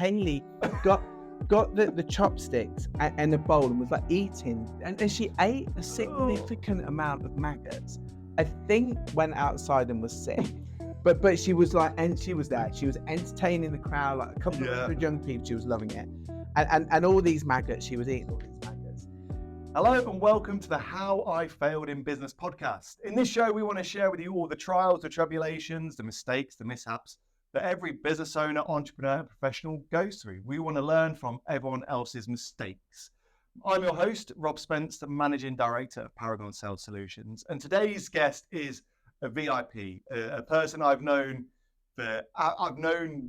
Hayley got the chopsticks and the bowl and was like eating, and she ate a significant amount of maggots. I think went outside and was sick, but she was like, and she was there. She was entertaining the crowd, like a couple of hundred young people. She was loving it, and all these maggots, she was eating all these maggots. Hello and welcome to the How I Failed in Business podcast. In this show, we want to share with you all the trials, the tribulations, the mistakes, the mishaps that every business owner, entrepreneur, and professional goes through. We want to learn from everyone else's mistakes. I'm your host, Rob Spence, the Managing Director of Paragon Sales Solutions. And today's guest is a VIP, a person I've known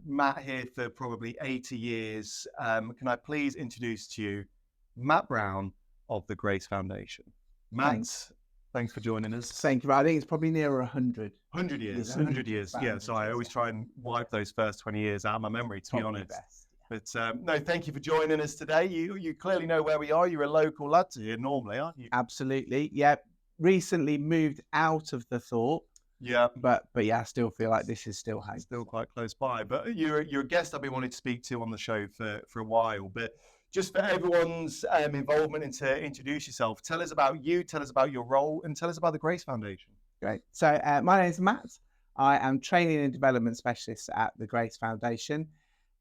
Matt here for probably 80 years. Can I please introduce to you Matt Brown of the Grace Foundation. Matt, thanks for joining us. Thank you. I think it's probably nearer 100. 100 years. 100 years. Yeah. So I always try and wipe those first 20 years out of my memory, to be honest. But no, thank you for joining us today. You clearly know where we are. You're a local lad to here normally, aren't you? Absolutely. Yeah. Recently moved out of the Thorpe. Yeah. But yeah, I still feel like this is still home. Still quite close by. But you're a guest I've been wanting to speak to on the show for a while. But just for everyone's involvement and to introduce yourself, tell us about you, tell us about your role, and tell us about the Grace Foundation. Great. So my name is Matt. I am training and development specialist at the Grace Foundation.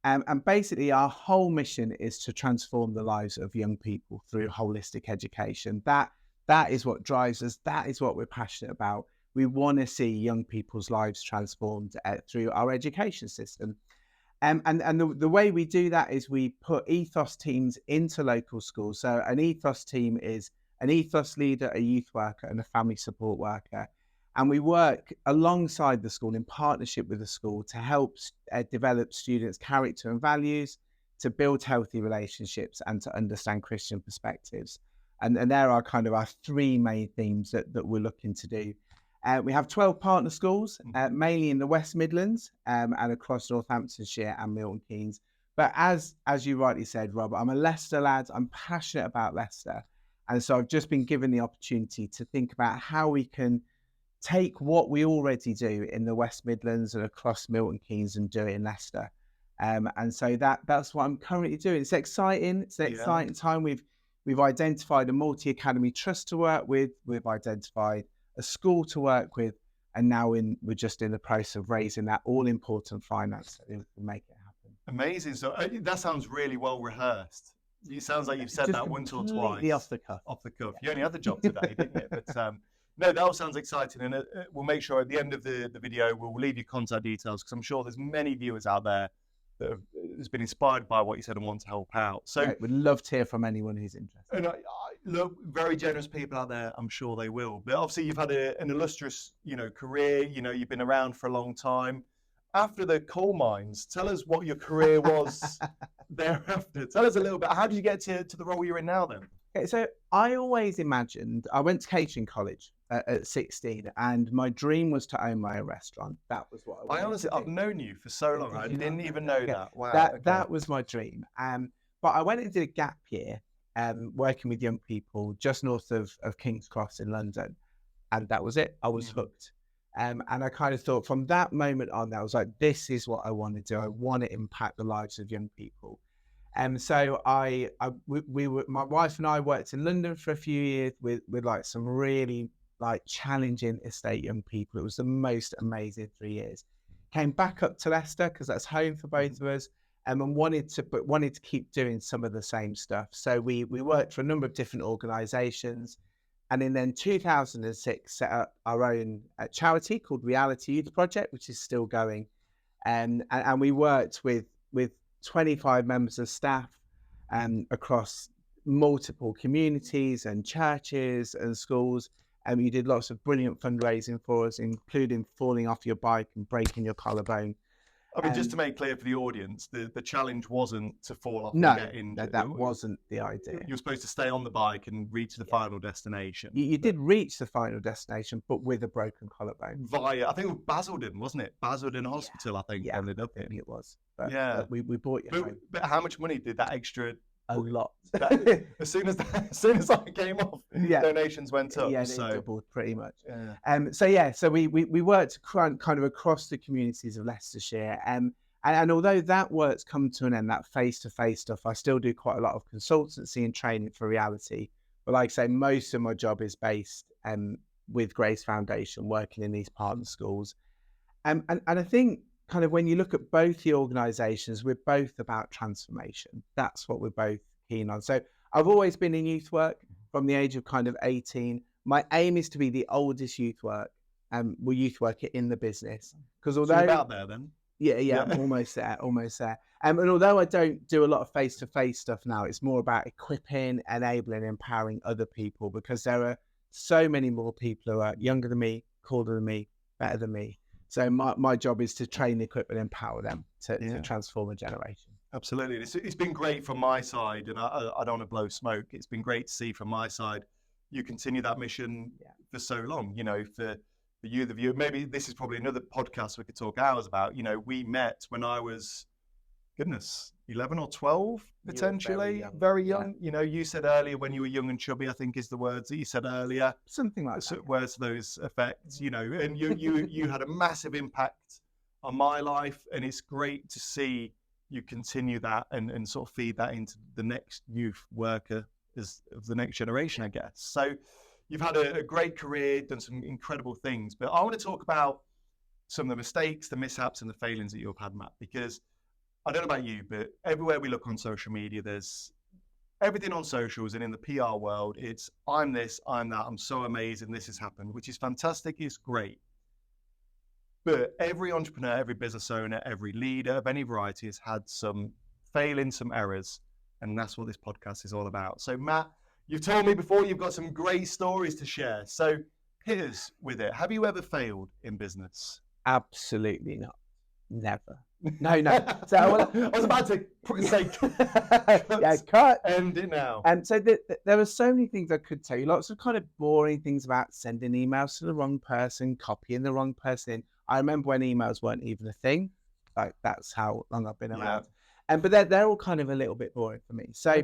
And basically our whole mission is to transform the lives of young people through holistic education. That is what drives us. That is what we're passionate about. We want to see young people's lives transformed through our education system. And the way we do that is we put ethos teams into local schools. So an ethos team is an ethos leader, a youth worker, and a family support worker. And we work alongside the school in partnership with the school to help develop students' character and values, to build healthy relationships, and to understand Christian perspectives. And there are kind of our three main themes that we're looking to do. We have 12 partner schools, mainly in the West Midlands and across Northamptonshire and Milton Keynes. But as you rightly said, Rob, I'm a Leicester lad. I'm passionate about Leicester. And so I've just been given the opportunity to think about how we can take what we already do in the West Midlands and across Milton Keynes and do it in Leicester. And so that's what I'm currently doing. It's exciting. It's an exciting time. We've identified a multi-academy trust to work with. We've identified a school to work with, and now we're just in the process of raising that all-important finance so we can make it happen. Amazing. So that sounds really well rehearsed. It sounds like you've said just that once or twice. Off the cuff. Off the cuff. You only had the job today, didn't you? But no, that all sounds exciting, and we'll make sure at the end of the video we'll leave you contact details, because I'm sure there's many viewers out there that has been inspired by what you said and want to help out. So right, we'd love to hear from anyone who's interested. And look, very generous people out there, I'm sure they will. But obviously you've had an illustrious, career. You've been around for a long time. After the coal mines, tell us what your career was thereafter. Tell us a little bit. How did you get to the role you're in now then? Okay, so I always imagined, I went to catering college at 16, and my dream was to own my own restaurant. That was what I wanted. Honestly, I've known you for so long. I didn't even know that. Wow. That was my dream. But I went and did a gap year working with young people just north of King's Cross in London. And that was it. I was hooked. And I kind of thought from that moment on, I was like, this is what I want to do. I want to impact the lives of young people. So we were, my wife and I worked in London for a few years with like some really like challenging estate young people. It was the most amazing 3 years. Came back up to Leicester because that's home for both of us, and wanted to keep doing some of the same stuff. So we worked for a number of different organisations, and in 2006 set up our own charity called Reality Youth Project, which is still going, and we worked with 25 members of staff across multiple communities and churches and schools. And you did lots of brilliant fundraising for us, including falling off your bike and breaking your collarbone. I mean, just to make clear for the audience, the challenge wasn't to fall off. No, and get in. That wasn't the idea. You're supposed to stay on the bike and reach the final destination. You did reach the final destination, but with a broken collarbone. I think it was Basildon, wasn't it? Basildon Hospital, I think, ended up in. I think it was. But, yeah. We bought you home. But how much money did that extra... A lot. As soon as I came off, donations went up. Yeah, they doubled pretty much. Yeah. So we worked kind of across the communities of Leicestershire, and And although that work's come to an end, that face-to-face stuff, I still do quite a lot of consultancy and training for reality. But like I say, most of my job is based with Grace Foundation, working in these partner schools. And I think kind of when you look at both the organisations, we're both about transformation. That's what we're both keen on. So I've always been in youth work from the age of kind of 18. My aim is to be the oldest youth worker in the business. Because although So you're about there then. yeah, I'm almost there. And although I don't do a lot of face-to-face stuff now, it's more about equipping, enabling, empowering other people, because there are so many more people who are younger than me, cooler than me, better than me. So my job is to train, equip, and empower them to transform a generation. Absolutely. It's been great from my side, and I don't want to blow smoke. It's been great to see from my side you continue that mission for so long, for you, the viewer. Maybe this is probably another podcast we could talk hours about. We met when I was, 11 or 12, potentially. Very young. Yeah. You said earlier when you were young and chubby, I think is the words that you said earlier. Something like that. Words to those effects, and you had a massive impact on my life, and it's great to see you continue that and sort of feed that into the next youth worker of the next generation, I guess. So you've had a great career, done some incredible things, but I want to talk about some of the mistakes, the mishaps, and the failings that you've had, Matt, because I don't know about you, but everywhere we look on social media, there's everything on socials and in the PR world. It's I'm this, I'm that, I'm so amazing, this has happened, which is fantastic, it's great. But every entrepreneur, every business owner, every leader of any variety has had some failings, some errors, and that's what this podcast is all about. So Matt, you've told me before you've got some great stories to share. So hit us with it. Have you ever failed in business? Absolutely not. Never. No. So I was about to say, cut. End it now. And so there are so many things I could tell you. Lots of kind of boring things about sending emails to the wrong person, copying the wrong person in. I remember when emails weren't even a thing. Like that's how long I've been around. But they're all kind of a little bit boring for me. So,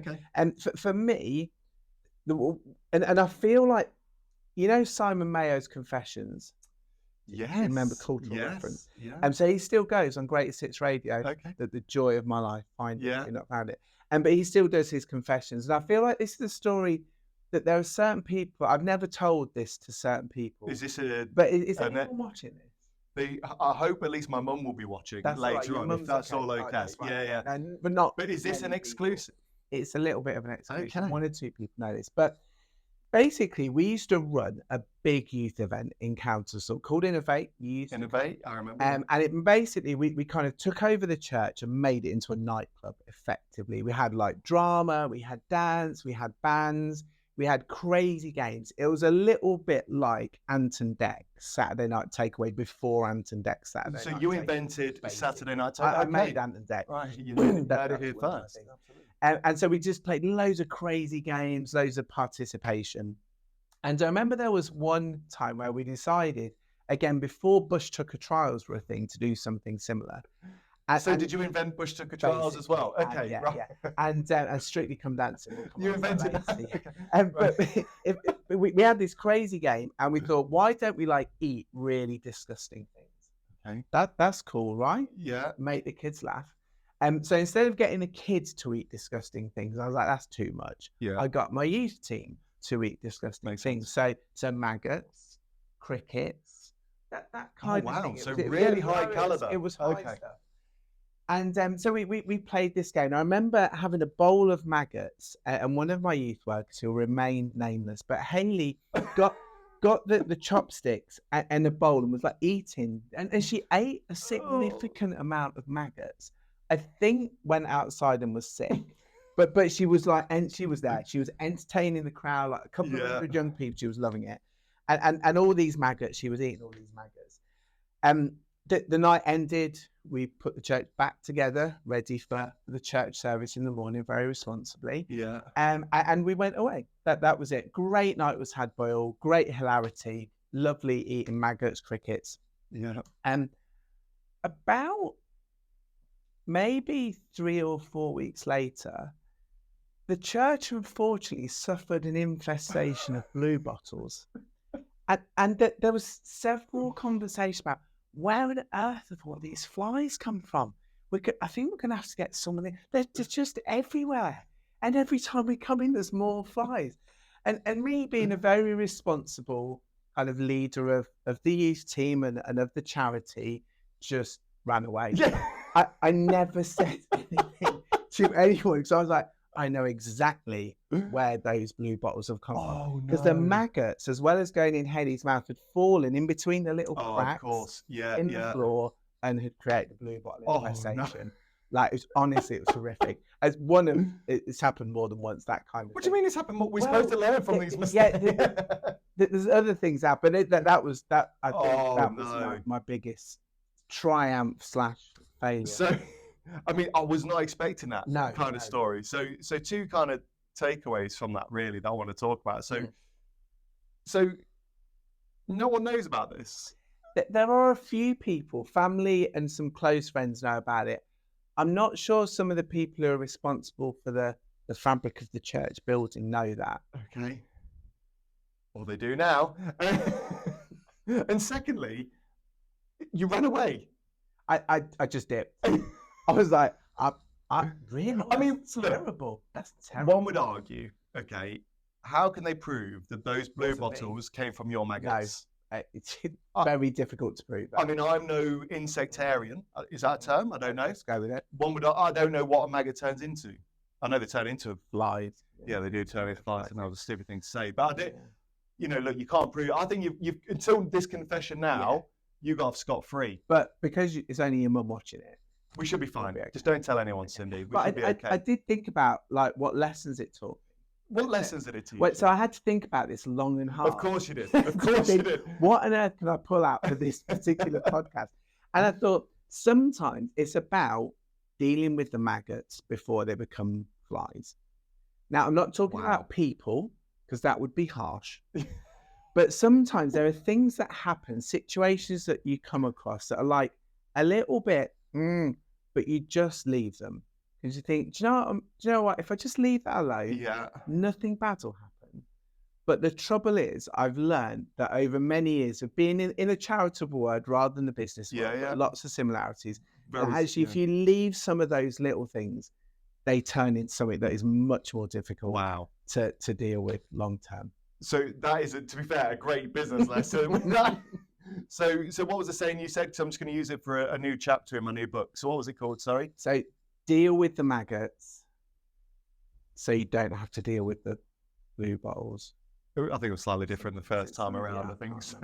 for me, and I feel like, Simon Mayo's Confessions. Yes. Remember cultural reference. Yeah. So he still goes on Greatest Hits Radio. Okay. The joy of my life. Find it. You're not found it. But he still does his confessions. And I feel like this is a story that there are certain people. I've never told this to certain people. Is this a? But is anyone watching this? I hope at least my mum will be watching later on, if that's all okay. Yeah. But not. But is this an exclusive? It's a little bit of an exclusive. Okay. 1 or 2 people know this, but basically, we used to run a big youth event in Council called Innovate. Innovate, I remember. And it basically, we kind of took over the church and made it into a nightclub, effectively. We had like drama, we had dance, we had bands, we had crazy games. It was a little bit like Ant and Deck Saturday Night Takeaway before Ant and Deck Saturday Night. So you invented Saturday Night Takeaway? I made Ant and Deck. Right, you heard it here first. And so we just played loads of crazy games, loads of participation. And I remember there was one time where we decided, again, before Bush Tucker trials were a thing, to do something similar. So did you invent Bush Tucker trials as well? Okay, yeah. And Strictly Come Dancing. You invented that. But we had this crazy game, and we thought, why don't we eat really disgusting things? Okay. That's cool, right? Yeah. Make the kids laugh. So instead of getting the kids to eat disgusting things, I was like, that's too much. Yeah. I got my youth team to eat disgusting things. So maggots, crickets, that kind of thing. So really high caliber. It was high stuff. And so we played this game. I remember having a bowl of maggots, and one of my youth workers, who will remain nameless, but Hayley got the chopsticks and the bowl and was eating, and she ate a significant amount of maggots. I think went outside and was sick, but she was and she was there. She was entertaining the crowd, a couple of hundred young people. She was loving it, and all these maggots, she was eating all these maggots. The night ended. We put the church back together, ready for the church service in the morning, very responsibly. Yeah. And we went away. That was it. Great night was had by all. Great hilarity. Lovely eating maggots, crickets. Yeah. About maybe 3 or 4 weeks later, the church unfortunately suffered an infestation of blue bottles. And there was several conversations about where on earth have all these flies come from? I think we're going to have to get something. They're just everywhere. And every time we come in, there's more flies. And me being a very responsible kind of leader of the youth team and of the charity, just ran away. Yeah. I never said anything to anyone because I was like, I know exactly where those blue bottles have come from. Because the maggots, as well as going in Henny's mouth, had fallen in between the little cracks in the floor and had created the blue bottle infestation. Like, it was honestly, it was horrific. As it's happened more than once, that kind of What thing. do you mean it's happened? We're supposed to learn from these mistakes. Yeah, there's other things happen. That was my biggest triumph / failure. So, I mean, I was not expecting that kind of story. So two kind of takeaways from that, really, that I want to talk about. So no one knows about this. There are a few people, family and some close friends know about it. I'm not sure some of the people who are responsible for the fabric of the church building know that. Okay. Well, they do now. And secondly, you ran away. I just dipped. I was like, really? I mean, that's terrible. That's terrible. One would argue, okay, how can they prove that those blue bottles came from your maggots? No, it's very difficult to prove that. I mean, I'm no insectarian. Is that a term? I don't know. Let's go with it. I don't know what a maggot turns into. I know they turn into flies. Yeah, they do turn into flies, and that was a stupid thing to say. But I did, look, you can't prove. I think you've until this confession now, you got off scot-free. But because it's only your mum watching it, we should be fine. Just don't tell anyone, Cindy. We should be okay. I did think about like what lessons it taught. What lessons did it teach? Wait, so I had to think about this long and hard. Of course you did. Of course you did. What on earth can I pull out for this particular podcast? And I thought sometimes it's about dealing with the maggots before they become flies. Now, I'm not talking about people because that would be harsh. But sometimes there are things that happen, situations that you come across that are like a little bit, but you just leave them. Because you think, do you know what? If I just leave that alone, nothing bad will happen. But the trouble is, I've learned that over many years of being in a charitable world rather than the business world, lots of similarities. Actually, if you leave some of those little things, they turn into something that is much more difficult to deal with long term. So that is, to be fair, a great business lesson. So what was the saying you said? So I'm just going to use it for a new chapter in my new book. So what was it called? Sorry. So deal with the maggots so you don't have to deal with the blue bottles. I think it was slightly different the first time around. I think so.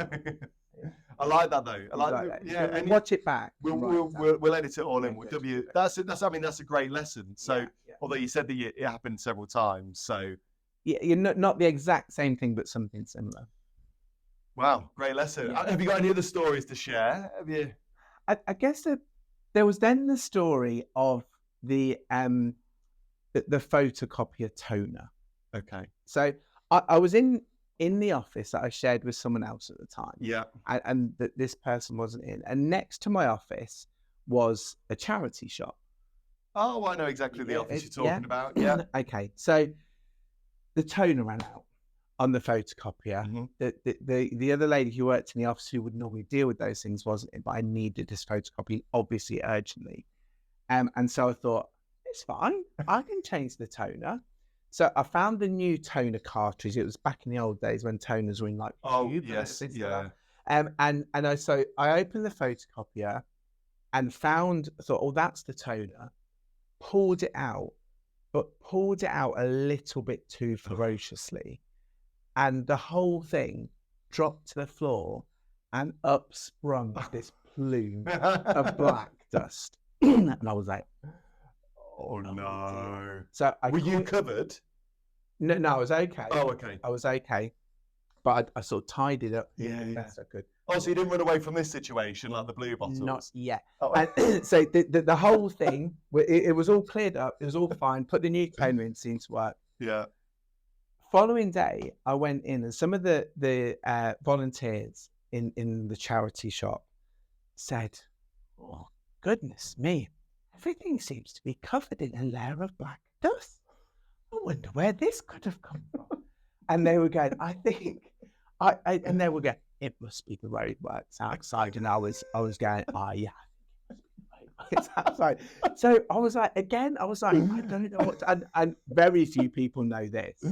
I like that though. I like that. And watch it back. We'll edit it all in. That's a great lesson. So although you said that it happened several times, so you're not the exact same thing, but something similar. Wow, great lesson. Have you got any other stories to share? Have you? I guess that there was then the story of the photocopier toner. Okay. So I was in the office that I shared with someone else at the time. Yeah. And that this person wasn't in. And next to my office was a charity shop. Oh, I know exactly the office you're talking about. Yeah. Okay. So the toner ran out on the photocopier. Mm-hmm. The other lady who worked in the office who would normally deal with those things wasn't in, but I needed this photocopy obviously urgently. And so I thought, it's fine. I can change the toner. So I found the new toner cartridge. It was back in the old days when toners were in like tube. And I opened the photocopier and thought, oh, that's the toner. Pulled it out, but pulled it out a little bit too ferociously. And the whole thing dropped to the floor and up sprung this plume of black dust. And I was like, oh no. So were you covered? No, I was okay. Oh, okay. I was okay. But I sort of tidied up best I could. Oh, so you didn't run away from this situation like the blue bottles? Not yet. Oh. And so the whole thing, it was all cleared up. It was all fine. Put the new toner in, seemed to work. Yeah. Following day, I went in and some of the volunteers in the charity shop said, oh, goodness me, everything seems to be covered in a layer of black dust. I wonder where this could have come from. And they were going, I think, and they were going, it must be the roadworks outside. And I was going, yeah. It's outside. So I was like, I don't know what to, and very few people know this.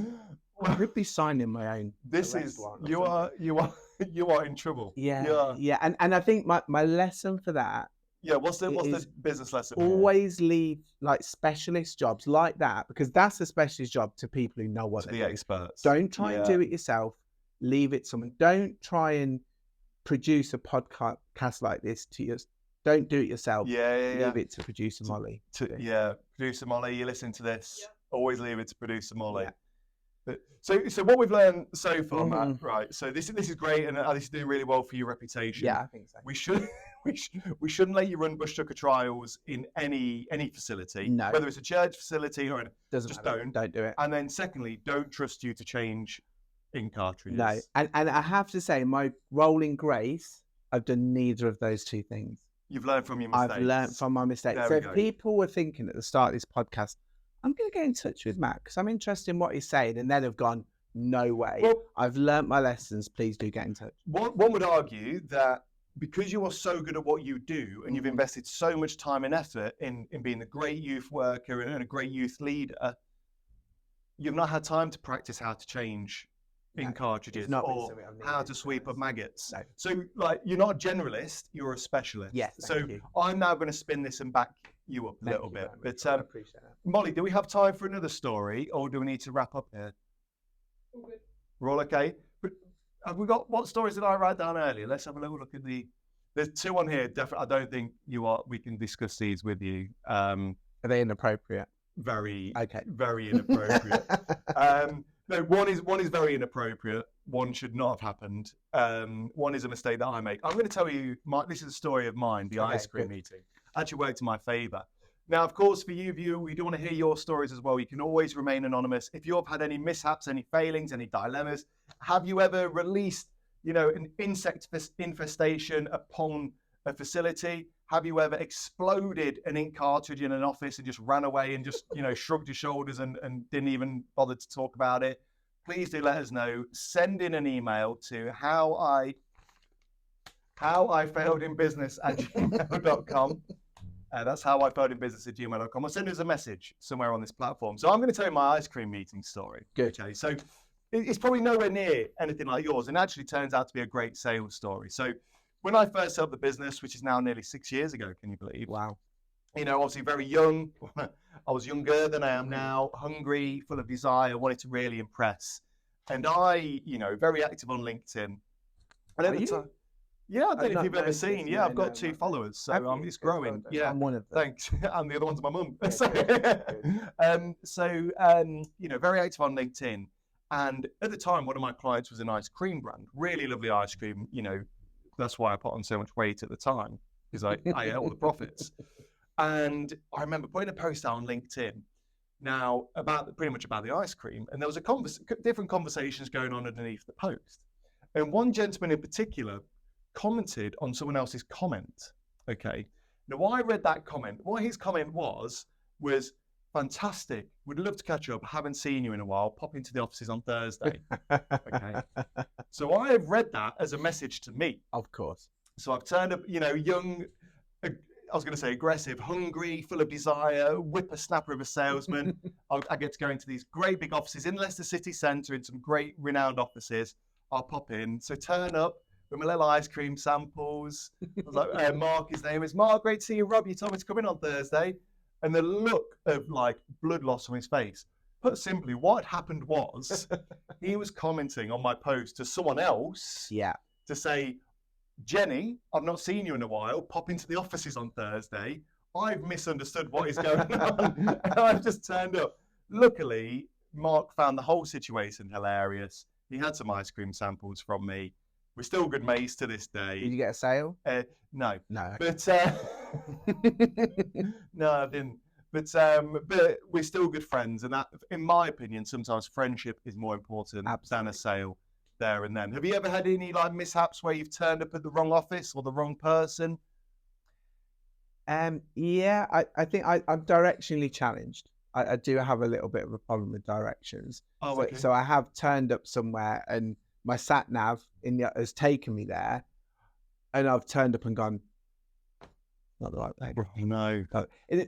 I could be signing my own. This arrest is warrant or you something. are in trouble. Yeah. And I think my lesson for that Yeah. What's the is business lesson here? always leave like specialist jobs like that, because that's a specialist job to people who know what To they the do. experts. Don't try and do it yourself. Leave it to someone. Don't try and produce a podcast like this don't do it yourself. Leave it to producer Molly. Producer Molly, you listen to this. Yeah. Always leave it to producer Molly. Yeah. But, so what we've learned so far, Matt, right? So this is great, and this is doing really well for your reputation. Yeah, I think so. We shouldn't let you run bush tucker trials in any facility, No. whether it's a church facility or Just don't do it. And then secondly, don't trust you to change ink cartridges. No, and I have to say, my role in Grace, I've done neither of those two things. You've learned from your mistakes. I've learned from my mistakes. There So we if go. people were thinking at the start of this podcast, I'm going to get in touch with Matt because I'm interested in what he's saying, and then have gone, no way. Well, I've learnt my lessons. Please do get in touch. one would argue that because you are so good at what you do and you've invested so much time and effort in being a great youth worker and a great youth leader, you've not had time to practice how to change ink cartridges or how to sweep up maggots. No. So, like, you're not a generalist, you're a specialist. Yes, so thank you. I'm now going to spin this and back you up a Thank little you bit. very much. But I appreciate that. Molly, do we have time for another story, or do we need to wrap up here? All good. We're all okay. But have we got what stories did I write down earlier? Let's have a little look at There's two on here. Definitely, I don't think we can discuss these with you. Are they inappropriate? Very inappropriate. No, one is very inappropriate. One should not have happened. One is a mistake that I make. I'm going to tell you, this is a story of mine, the ice cream meeting. Actually worked in my favour. Now, of course, for you, viewer, we do want to hear your stories as well. You can always remain anonymous. If you've had any mishaps, any failings, any dilemmas, have you ever released, an insect infestation upon a facility? Have you ever exploded an ink cartridge in an office and just ran away and just, shrugged your shoulders and didn't even bother to talk about it? Please do let us know. Send in an email to howifailedinbusiness@gmail.com. That's howifailedinbusiness@gmail.com. Or send us a message somewhere on this platform. So I'm going to tell you my ice cream meeting story. Good. Okay, so it's probably nowhere near anything like yours, and actually turns out to be a great sales story. So when I first set up the business, which is now nearly 6 years ago, can you believe? Wow. Obviously very young. I was younger than I am now, hungry, full of desire, wanted to really impress. And I, very active on LinkedIn. And at the time, yeah, I don't know if you've ever seen. Yeah, I've got 2 followers, so it's growing. Yeah, I'm one of them. thanks. And the other one's my mum. Yeah, Very active on LinkedIn. And at the time, one of my clients was an ice cream brand, really lovely ice cream. That's why I put on so much weight at the time, because I ate all the profits. And I remember putting a post out on LinkedIn now pretty much about the ice cream. And there was different conversations going on underneath the post. And one gentleman in particular commented on someone else's comment. Okay. Now, I read that comment. What his comment was fantastic. Would love to catch up. Haven't seen you in a while. Pop into the offices on Thursday. Okay. So I have read that as a message to me. Of course. So I've turned up, young, I was going to say aggressive, hungry, full of desire, whippersnapper of a salesman. I get to go into these great big offices in Leicester City Centre, in some great renowned offices. I'll pop in. So turn up with my little ice cream samples. I was like, Mark, his name is Mark. Great to see you, Rob. You told me to come in on Thursday. And the look of blood loss on his face. Put simply, what happened was he was commenting on my post to someone else. Yeah. To say, Jenny, I've not seen you in a while. Pop into the offices on Thursday. I've misunderstood what is going on. And I've just turned up. Luckily, Mark found the whole situation hilarious. He had some ice cream samples from me. We're still good mates to this day. Did you get a sale? No. No. But no, I didn't. But we're still good friends, and that, in my opinion, sometimes friendship is more important than a sale there and then. Have you ever had any mishaps where you've turned up at the wrong office or the wrong person? Yeah, I think I'm directionally challenged. I do have a little bit of a problem with directions. Oh, okay. So I have turned up somewhere and my sat nav has taken me there, and I've turned up and gone, not the right place. No.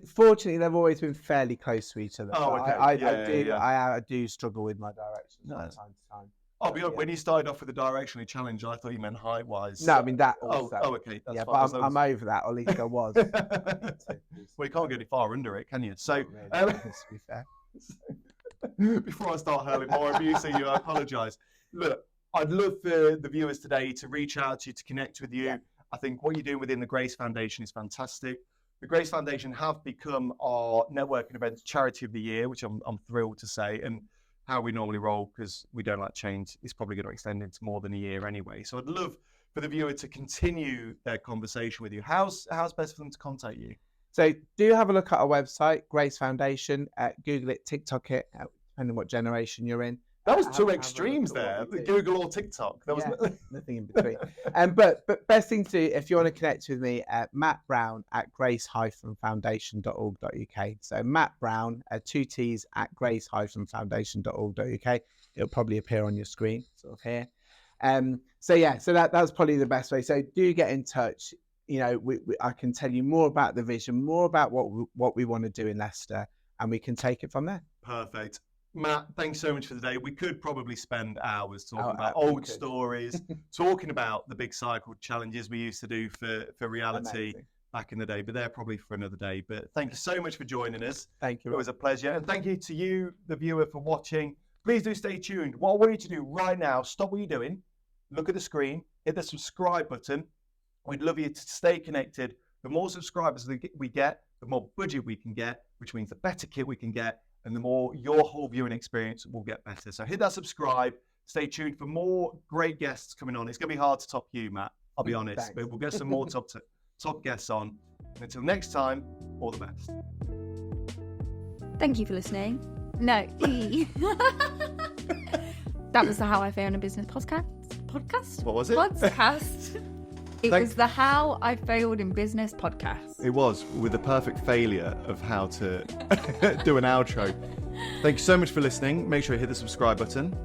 Fortunately, they've always been fairly close to each other. Oh, but okay. I do struggle with my directions from time to time. Oh, but when you started off with the directionally challenge, I thought you meant height-wise. No, I mean that also. Oh, okay. That's yeah, fine. but I'm over that, or at least I was. Well, you can't go any far under it, can you? So, really, to be fair. Before I start hurling more abuse at you, I apologise. Look, I'd love for the viewers today to reach out to you, to connect with you. Yeah. I think what you're doing within the Grace Foundation is fantastic. The Grace Foundation have become our networking events charity of the year, which I'm thrilled to say. And how we normally roll, because we don't like change, is probably going to extend into more than a year anyway. So I'd love for the viewer to continue their conversation with you. How's best for them to contact you? So do have a look at our website, Grace Foundation. Google it, TikTok it, depending what generation you're in. That was two extremes there, Google or TikTok. There was nothing in between. But best thing to do, if you want to connect with me, Matt Brown at grace-foundation.org.uk. So Matt Brown, 2 T's at grace-foundation.org.uk. It'll probably appear on your screen, sort of here. So that's probably the best way. So do get in touch. You know, I can tell you more about the vision, more about what we want to do in Leicester, and we can take it from there. Perfect. Matt, thanks so much for the day. We could probably spend hours talking about old stories, talking about the big cycle challenges we used to do for reality back in the day, but they're probably for another day. But thank you so much for joining us. Thank you. It was a pleasure. And thank you to you, the viewer, for watching. Please do stay tuned. What I want you to do right now, stop what you're doing, look at the screen, hit the subscribe button. We'd love you to stay connected. The more subscribers we get, the more budget we can get, which means the better kit we can get, and the more your whole viewing experience will get better. So hit that subscribe, stay tuned for more great guests coming on. It's going to be hard to top you, Matt, I'll be honest, but we'll get some more top guests on. And until next time, all the best. Thank you for listening. No, that was the How I Failed in Business podcast. What was it? Podcast. It was the How I Failed in Business podcast. It was, with the perfect failure of how to do an outro. Thank you so much for listening. Make sure you hit the subscribe button.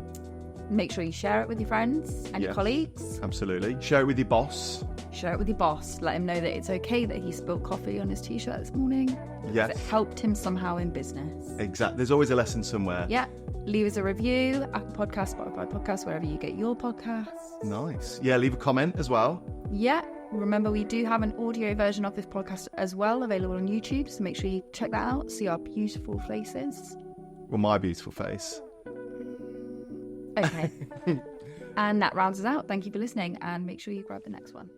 Make sure you share it with your friends and your colleagues. Absolutely. Share it with your boss. Share it with your boss. Let him know that it's okay that he spilled coffee on his t-shirt this morning. Yes. It helped him somehow in business. Exactly. There's always a lesson somewhere. Yeah. Leave us a review, Apple Podcast, Spotify Podcast, wherever you get your podcasts. Nice. Yeah, leave a comment as well. Yeah. Remember, we do have an audio version of this podcast as well, available on YouTube, so make sure you check that out, see our beautiful faces. Well, my beautiful face. Okay. And that rounds us out. Thank you for listening, and make sure you grab the next one.